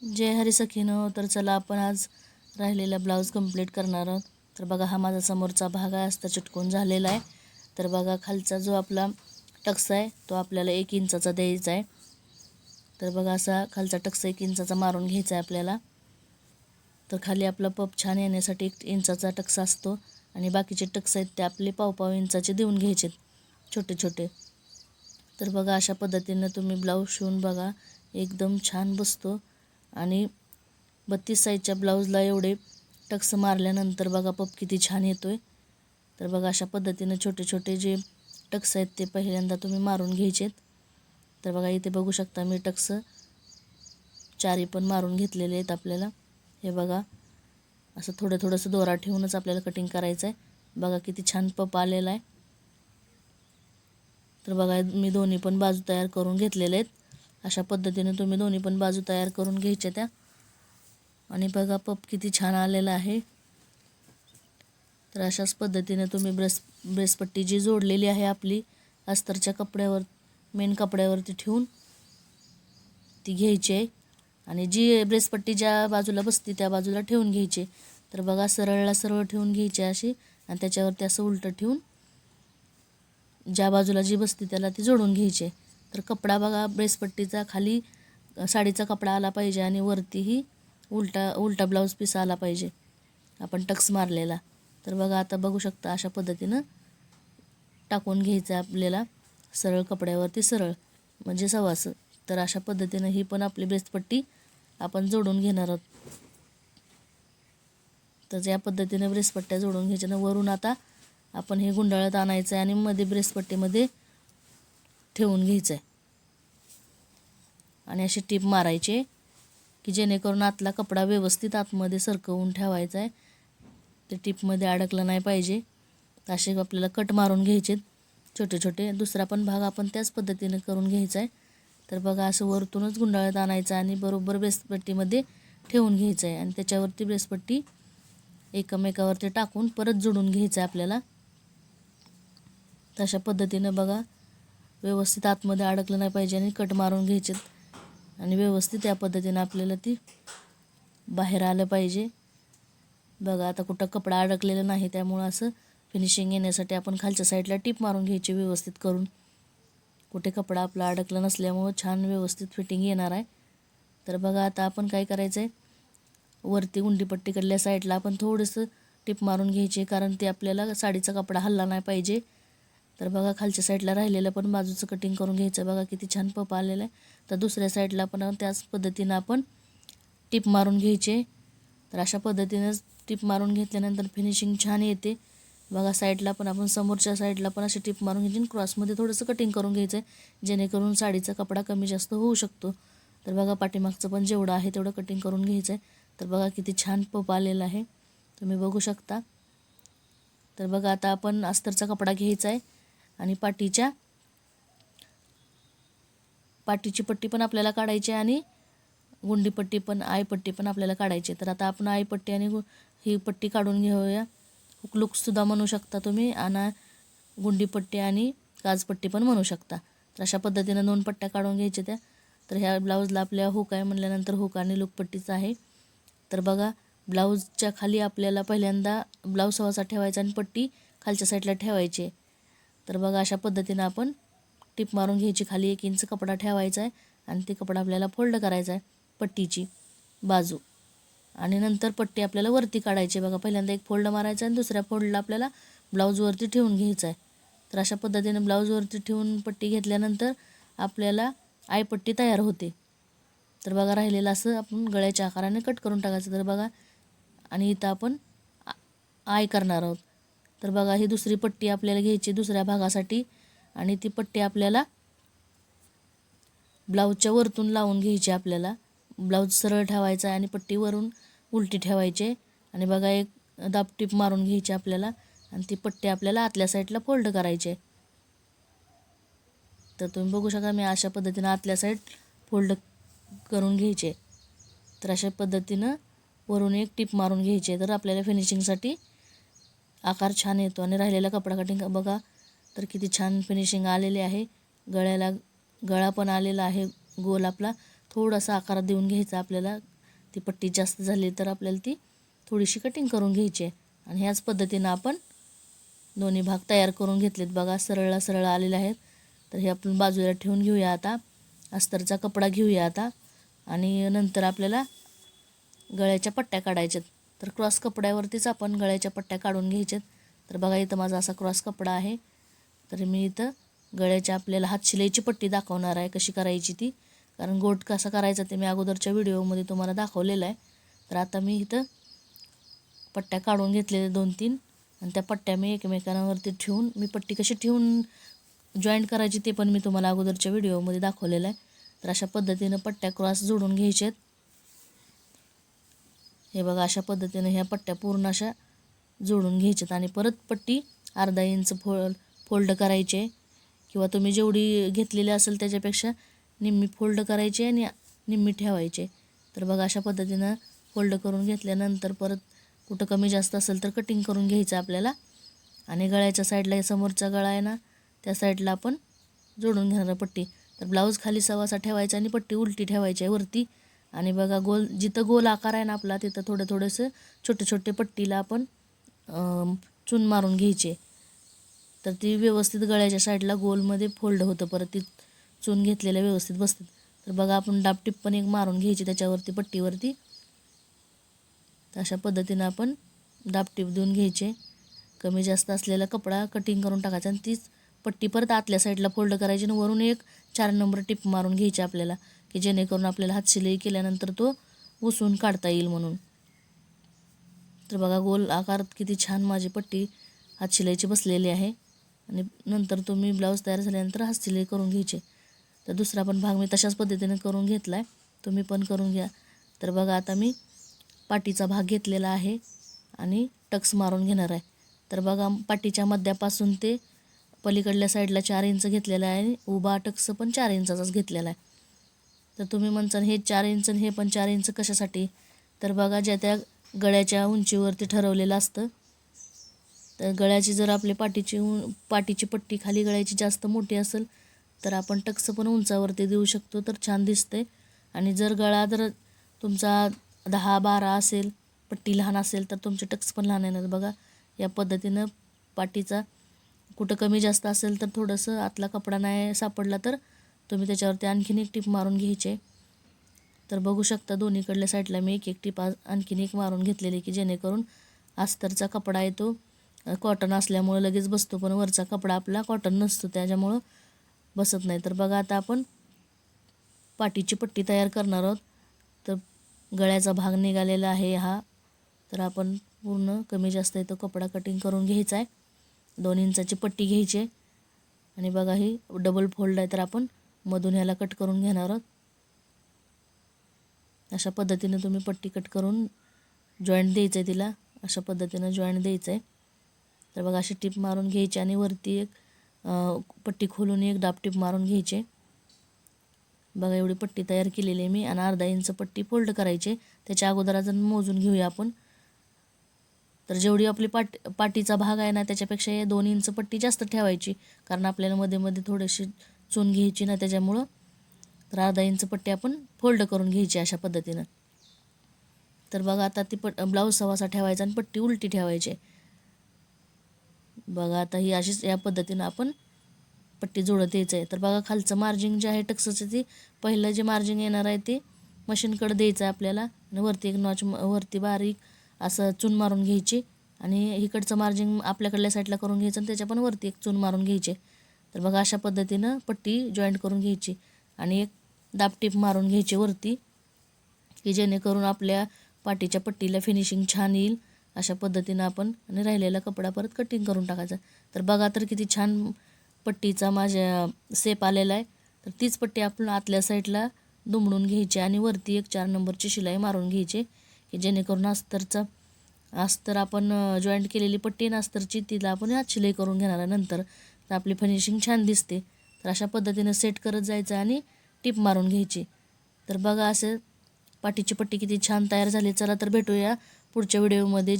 जय हरी सखीनो. तर चला आपण आज राहिलेला ब्लाऊज कंप्लीट करणार आहोत. तर बघा हा माझा समोरचा भाग आहे, अस्तर चिटकून झालेला आहे. तर बघा खालचा जो आपला टक्स आहे तो आपल्याला 1 इंचाचा द्यायचा आहे. तर बघा असा खालचा टक्स 1 इंचाचा मारून घ्यायचा आहे आपल्याला. तर खाली आपला पप छान येण्यासाठी 1 इंचाचा टक्स असतो आणि बाकीचे टक्स आहेत ते आपले पाव इंचाचे देऊन घ्यायचे छोटे छोटे. तर बघा अशा पद्धतीने तुम्ही ब्लाऊज शिवून बघा, एकदम छान बसतो. आणि 32 साईजच्या ब्लाऊजला एवढे टक्स मारल्यानंतर बघा पप किती छान येतोय. तर बघा अशा पद्धतीने छोटे छोटे जे टक्स आहेत ते पहिल्यांदा तुम्ही मारून घ्यायचेत. तर बघा इथे बघू शकता मी टक्स चारी पण मारून घेतलेले आहेत आपल्याला. हे बघा असं थोडंसं दोरा ठेवूनच आपल्याला कटिंग करायचं आहे. बघा किती छान पप आलेला आहे. तर बघा मी दोन्ही पण बाजू तयार करून घेतलेले आहेत. अशा पद्धतीने तुम्ही दोन्ही पण बाजू तयार करून घ्यायच्या त्या. आणि बघा पप किती छान आलेला आहे. तर अशाच पद्धतीने तुम्ही ब्रेसपट्टी जी जोडलेली आहे आपली अस्तरच्या कपड्यावर, मेन कपड्यावरती ठेवून ती घ्यायची आहे. आणि जी ब्रेसपट्टी ज्या बाजूला बसते त्या बाजूला ठेवून घ्यायची. तर बघा सरळला सरळ ठेवून घ्यायची अशी, आणि त्याच्यावरती असं उलटं ठेवून ज्या बाजूला जी बसते त्याला ती जोडून घ्यायची. तर कपडा बघा ब्रेसपट्टीचा खाली साडीचा कपडा आला पाहिजे आणि वरतीही उलटा ब्लाऊज पीस आला पाहिजे आपण टक्स मारलेला. तर बघा आता बघू शकता अशा पद्धतीनं टाकून घ्यायचं आपल्याला सरळ कपड्यावरती, सरळ म्हणजे सवास. तर अशा पद्धतीनं ही पण आपली ब्रेसपट्टी आपण जोडून घेणार आहोत. तर या पद्धतीने ब्रेसपट्ट्या जोडून घ्यायच्या. वरून आता आपण हे गुंडाळत आणायचं आहे आणि मध्ये ब्रेसपट्टीमध्ये ठेवून घ्यायचं आहे आणि अशी टीप मारायची की जेणेकरून आतला कपडा व्यवस्थित आतमध्ये सरकवून ठेवायचा आहे. ते टीपमध्ये अडकलं नाही पाहिजे. असे आपल्याला कट मारून घ्यायचे छोटे छोटे. दुसरा पण भाग आपण त्याच पद्धतीने करून घ्यायचा आहे. तर बघा असं वरतूनच गुंडाळत आणायचं आणि बरोबर ब्रेसपट्टीमध्ये ठेवून घ्यायचं आहे आणि त्याच्यावरती ब्रेसपट्टी एकमेकावरती टाकून परत जोडून घ्यायचं आहे आपल्याला. तशा पद्धतीनं बघा व्यवस्थित आतमध्ये अडकलं नाही पाहिजे आणि कट मारून घ्यायचे आणि व्यवस्थित या पद्धतीनं आपल्याला ती बाहेर आलं पाहिजे. बघा आता कुठं कपडा अडकलेला नाही, त्यामुळं असं फिनिशिंग येण्यासाठी आपण खालच्या साईडला टीप मारून घ्यायची व्यवस्थित करून. कुठे कपडा आपला अडकला नसल्यामुळं छान व्यवस्थित फिटिंग येणार आहे. तर बघा आता आपण काय करायचं आहे, वरती गुंडीपट्टीकडल्या साईडला आपण थोडंसं टीप मारून घ्यायची, कारण ते आपल्याला साडीचा कपडा हलला नाही पाहिजे. तर बघा खालच्या साईडला राहिलेलं पण बाजूचं कटिंग करून घ्यायचं. बघा किती छान पप आलेलं आहे. तर दुसऱ्या साईडला पण त्याच पद्धतीनं आपण टीप मारून घ्यायचे. तर अशा पद्धतीनंच टीप मारून घेतल्यानंतर फिनिशिंग छान येते. बघा साईडला पण आपण समोरच्या साईडला पण अशी टीप मारून घ्यायची, क्रॉसमध्ये थोडंसं कटिंग करून घ्यायचं आहे जेणेकरून साडीचा कपडा कमी जास्त होऊ शकतो. तर बघा पाठीमागचं पण जेवढं आहे तेवढं कटिंग करून घ्यायचं आहे. तर बघा किती छान पप आलेला आहे, तुम्ही बघू शकता. तर बघा आता आपण अस्तरचा कपडा घ्यायचा आहे आणि पाठीची पट्टी पण आपल्याला काढायची आणि गुंडीपट्टी पण, आयपट्टी पण आपल्याला काढायची. तर आता आपण आयपट्टी आणि ही पट्टी काढून घेऊया. हुकलूकसुद्धा म्हणू शकता तुम्ही आणि गुंडीपट्टी आणि काजपट्टी पण म्हणू शकता. तर अशा पद्धतीनं 2 पट्ट्या काढून घ्यायच्या त्या. तर ह्या ब्लाऊजला आपल्या हुक आहे म्हटल्यानंतर हुक आणि लूकपट्टीचं आहे. तर बघा ब्लाऊजच्या खाली आपल्याला पहिल्यांदा ब्लाऊज सवासा ठेवायचा आणि पट्टी खालच्या साईडला ठेवायची. तर बघा अशा पद्धतीनं आपण टीप मारून घ्यायची. खाली 1 इंच कपडा ठेवायचा आहे आणि ते कपडा आपल्याला फोल्ड करायचा आहे पट्टीची बाजू, आणि नंतर पट्टी आपल्याला वरती काढायची. बघा पहिल्यांदा एक फोल्ड मारायचा आणि दुसऱ्या फोल्डला आपल्याला ब्लाऊजवरती ठेवून घ्यायचं आहे. तर अशा पद्धतीने ब्लाऊजवरती ठेवून पट्टी घेतल्यानंतर आपल्याला आयपट्टी तयार होते. तर बघा राहिलेलं असं आपण गळ्याच्या आकाराने कट करून टाकायचं. तर बघा आणि इथं आपण आय करणार आहोत. तर बघा ही दुसरी पट्टी आपल्याला घ्यायची दुसऱ्या भागासाठी आणि ती पट्टी आपल्याला ब्लाऊजच्या वरतून लावून घ्यायची. आपल्याला ब्लाऊज सरळ ठेवायचा आहे आणि पट्टी वरून उलटी ठेवायची आणि बघा एक दाब टीप मारून घ्यायची आपल्याला आणि ती पट्टी आपल्याला आतल्या साईडला फोल्ड करायची. तर तुम्ही बघू शकता मी अशा पद्धतीनं आतल्या साईड फोल्ड करून घ्यायचे. तर अशा पद्धतीनं वरून एक टीप मारून घ्यायची. तर आपल्याला फिनिशिंगसाठी आकार छान येतो. आणि राहिलेला कपडा कटिंग बघा तर किती छान फिनिशिंग आलेली आहे. गळा पण आलेला आहे गोल आपला. थोडासा आकार देऊन घ्यायचा आपल्याला ती पट्टी जास्त झाली तर आपल्याला ती थोडीशी कटिंग करून घ्यायची आहे. आणि ह्याच पद्धतीनं आपण दोन्ही भाग तयार करून घेतलेत. बघा सरळ सरळ आलेले आहेत. तर हे आपण बाजूला ठेवून घेऊया. आता अस्तरचा कपडा घेऊया आता आणि नंतर आपल्याला गळ्याच्या पट्ट्या काढायच्यात. तर क्रॉस कपड्यावरतीच आपण गळ्याच्या पट्ट्या काढून घ्यायच्यात. तर बघा इथं माझा असा क्रॉस कपडा आहे. तर मी इथं गळ्याच्या आपल्याला हातशिलाईची पट्टी दाखवणार आहे कशी करायची ती, कारण गोट कसा करायचा ते मी अगोदरच्या व्हिडिओमध्ये तुम्हाला दाखवलेलं आहे. तर आता मी इथं पट्ट्या काढून घेतलेल्या 2-3 आणि त्या पट्ट्या मी एकमेकांवरती ठेवून मी पट्टी कशी ठेवून जॉईंट करायची ते पण मी तुम्हाला अगोदरच्या व्हिडिओमध्ये दाखवलेलं आहे. तर अशा पद्धतीनं पट्ट्या क्रॉस जोडून घ्यायच्यात. हे बघा अशा पद्धतीनं ह्या पट्ट्या पूर्ण अशा जोडून घ्यायच्यात आणि परत पट्टी अर्धा इंच फोल्ड करायचे, किंवा तुम्ही जेवढी घेतलेली असेल त्याच्यापेक्षा निम्मी फोल्ड करायची आणि निम्मी ठेवायचे. तर बघा अशा पद्धतीनं फोल्ड करून घेतल्यानंतर परत कुठं कमी जास्त असेल तर कटिंग करून घ्यायचं आपल्याला. आणि गळ्याच्या साईडला समोरचा गळा आहे ना त्या साईडला आपण जोडून घेणार पट्टी. तर ब्लाऊज खाली सवासा ठेवायचा आणि पट्टी उलटी ठेवायची आहे वरती. आणि बघा जिथं गोल आकार आहे ना आपला तिथं थोडंसं छोटे पट्टीला आपण चून मारून घ्यायचे. तर ती व्यवस्थित गळ्याच्या साईडला गोलमध्ये फोल्ड होतं, परत ती चून घेतलेल्या व्यवस्थित बसतात. तर बघा आपण डापटीप पण एक मारून घ्यायची त्याच्यावरती पट्टीवरती. तर अशा पद्धतीनं आपण डापटीप देऊन घ्यायचे. कमी जास्त असलेला कपडा कटिंग करून टाकायचा आणि तीच पट्टी परत आतल्या साईडला फोल्ड करायची आणि वरून एक 4 नंबर टिप मारून घ्यायची आपल्याला, की जेणेकरून आपल्याला हातशिलाई केल्यानंतर तो उसवून काढता येईल म्हणून. तर बघा गोल आकारात किती छान माझी पट्टी हातशिलाईची बसलेली आहे. आणि नंतर तुम्ही ब्लाऊज तयार झाल्यानंतर हातशिलाई करून घ्यायचे. तर दुसरा पण भाग मी तशाच पद्धतीने करून घेतला आहे, तुम्ही पण करून घ्या. तर बघा आता मी पाठीचा भाग घेतलेला आहे आणि टक्स मारून घेणार आहे. तर बघा पाठीच्या मध्यापासून ते पलीकडल्या साईडला 4 इंच घेतलेला आहे आणि उभा टक्स पण 4 इंचाचाच घेतलेला आहे. तर तुम्ही म्हणसान हे 4 इंच आणि हे पण 4 इंच कशासाठी, तर बघा ज्या त्या गळ्याच्या उंचीवरती ठरवलेलं असतं. तर गळ्याची जर आपली पाठीची पट्टी खाली गळ्याची जास्त मोठी असेल तर आपण टक्स पण उंचावरती देऊ शकतो, तर छान दिसते. आणि जर गळा जर तुमचा 10-12 असेल, पट्टी लहान असेल तर तुमचे टक्स पण लहान येणार. बघा या पद्धतीनं पाठीचा कुठं कमी जास्त असेल तर थोडंसं आतला कपडा नाही सापडला तर तुम्ही त्याच्यावरती आणखीन एक टीप मारून घ्यायचे. तर बघू शकता दोन्हीकडल्या साईडला मी एक टीप आणखीन एक मारून घेतलेली, की जेणेकरून अस्तरचा कपडा येतो कॉटन असल्यामुळं लगेच बसतो, पण वरचा कपडा आपला कॉटन नसतो त्याच्यामुळं बसत नाही. तर बघा आता आपण पाठीची पट्टी तयार करणार आहोत. तर गळ्याचा भाग निघालेला आहे हा. तर आपण पूर्ण कमी जास्त येतो कपडा कटिंग करून घ्यायचा आहे. 2 इंचाची पट्टी घ्यायची आहे आणि बघा ही डबल फोल्ड आहे, तर आपण मधून ह्याला कट करून घेणार आहोत. अशा पद्धतीने तुम्ही पट्टी कट करून जॉईंट द्यायचं आहे तिला, अशा पद्धतीनं जॉईंट द्यायचं आहे. तर बघा अशी टीप मारून घ्यायची आणि वरती एक पट्टी खोलून एक डाब टीप मारून घ्यायचे. बघा एवढी पट्टी तयार केलेली आहे मी आणि अर्धा इंच पट्टी फोल्ड करायची. त्याच्या अगोदर अजून मोजून घेऊया आपण. तर जेवढी आपली पाठीचा भाग आहे ना त्याच्यापेक्षा 2 इंच पट्टी जास्त ठेवायची, कारण आपल्याला मध्ये मध्ये थोडीशी चून घ्यायची ना त्याच्यामुळं. तर अर्धा इंच पट्टी आपण फोल्ड करून घ्यायची अशा पद्धतीनं. तर बघा आता ती ब्लाऊज सवासा ठेवायचा आणि पट्टी उलटी ठेवायची. बघा आता ही अशीच या पद्धतीनं आपण पट्टी जोडत यायचं आहे. तर बघा खालचं मार्जिंग जे आहे टक्सचं ते पहिलं जे मार्जिंग येणार आहे ते मशीनकडे द्यायचं आहे आपल्याला आणि वरती एक नॉच वरती बारीक असं चून मारून घ्यायची आणि इकडचं मार्जिंग आपल्याकडल्या साईडला करून घ्यायचं आणि त्याच्या पण वरती एक चून मारून घ्यायचे. तर बघा अशा पद्धतीनं पट्टी जॉईंट करून घ्यायची आणि एक दाबटीप मारून घ्यायची वरती, की जेणेकरून आपल्या पाठीच्या पट्टीला फिनिशिंग छान येईल. अशा पद्धतीनं आपण आणि राहिलेला कपडा परत कटिंग करून टाकायचा. तर बघा तर किती छान पट्टीचा माझ्या शेप आलेला आहे. तर तीच पट्टी आपण आतल्या साईडला दुमडून घ्यायची आणि वरती एक 4 नंबरची शिलाई मारून घ्यायची, की जेणेकरून अस्तर आपण जॉईंट केलेली पट्टी आणि अस्तरची तिला आपण हात शिलाई करून घेणार आहे नंतर, तर आपली फिनिशिंग छान दिसते. तर अशा पद्धतीनं सेट करत जायचं आणि टिप मारून घ्यायची. तर बघा असं पाठीची पट्टी किती छान तयार झाली. चला तर भेटूया पुढच्या व्हिडिओमध्ये.